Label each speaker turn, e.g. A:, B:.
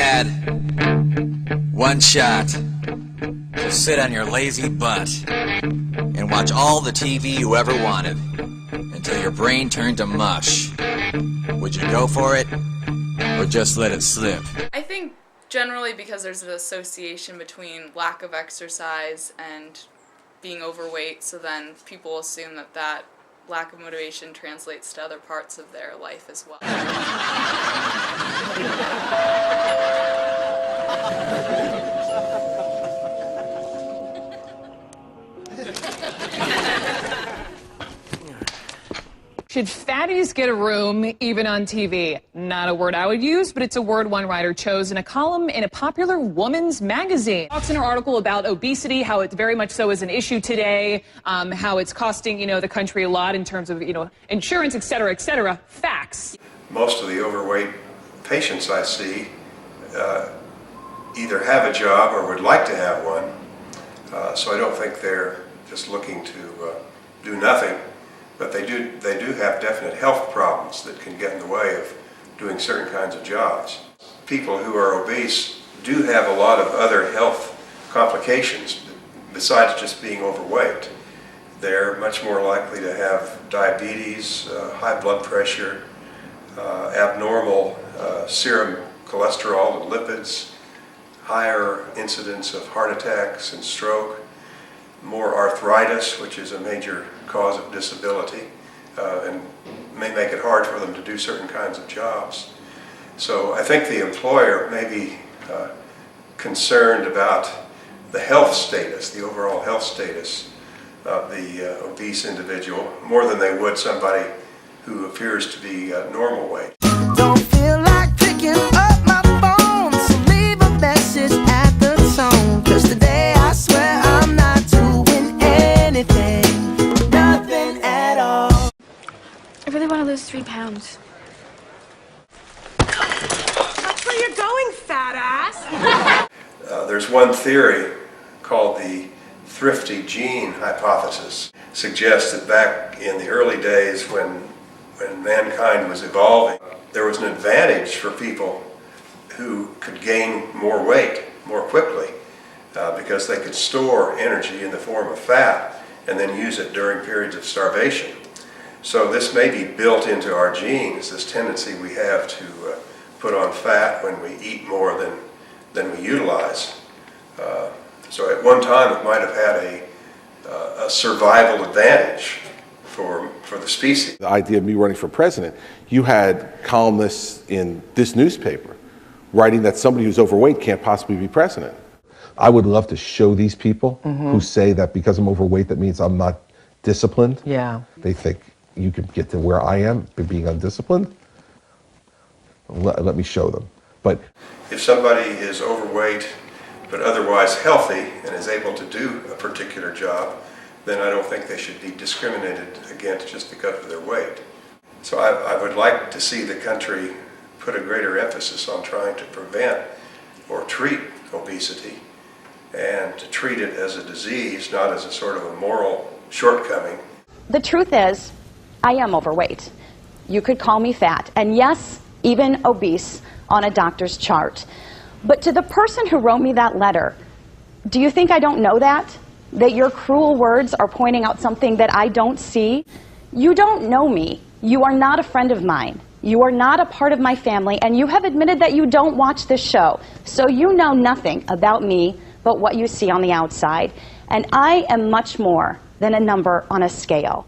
A: had one shot to sit on your lazy butt and watch all the TV you ever wanted until your brain turned to mush, would you go for it or just let it slip?
B: I think generally because there's an association between lack of exercise and being overweight, so then people assume that that lack of motivation translates to other parts of their life as well.
C: Should fatties get a room, even on TV? Not a word I would use, but it's a word one writer chose in a column in a popular woman's magazine. Talks in her article about obesity, how it very much so is an issue today, how it's costing, the country a lot in terms of, insurance, et cetera, et cetera. Facts.
D: Most of the overweight patients I see either have a job or would like to have one, so I don't think they're just looking to do nothing. But they do have definite health problems that can get in the way of doing certain kinds of jobs. People who are obese do have a lot of other health complications besides just being overweight. They're much more likely to have diabetes, high blood pressure, abnormal serum cholesterol and lipids, higher incidence of heart attacks and stroke, more arthritis, which is a major cause of disability, and may make it hard for them to do certain kinds of jobs. So I think the employer may be concerned about the health status, the overall health status of the obese individual, more than they would somebody who appears to be normal weight.
E: Don't feel like picking up my phone, so leave a message at the tone, 'cause today I swear I'm not doing anything.
F: I really want to lose 3 pounds.
G: That's where you're going, fat ass.
D: There's one theory called the thrifty gene hypothesis. Suggests that back in the early days when mankind was evolving, there was an advantage for people who could gain more weight more quickly because they could store energy in the form of fat and then use it during periods of starvation. So this may be built into our genes, this tendency we have to put on fat when we eat more than we utilize. So at one time it might have had a survival advantage for the species.
H: The idea of me running for president, you had columnists in this newspaper writing that somebody who's overweight can't possibly be president. I would love to show these people who say that because I'm overweight that means I'm not disciplined.
C: Yeah.
H: They think you can get to where I am by being undisciplined. Let me show them. But
D: if somebody is overweight but otherwise healthy and is able to do a particular job, then I don't think they should be discriminated against just because of their weight. So I would like to see the country put a greater emphasis on trying to prevent or treat obesity and to treat it as a disease, not as a sort of a moral shortcoming.
I: The truth is, I am overweight. You could call me fat, and yes, even obese on a doctor's chart. But to the person who wrote me that letter, do you think I don't know that? That your cruel words are pointing out something that I don't see? You don't know me. You are not a friend of mine. You are not a part of my family, and you have admitted that you don't watch this show. So you know nothing about me but what you see on the outside. And I am much more than a number on a scale.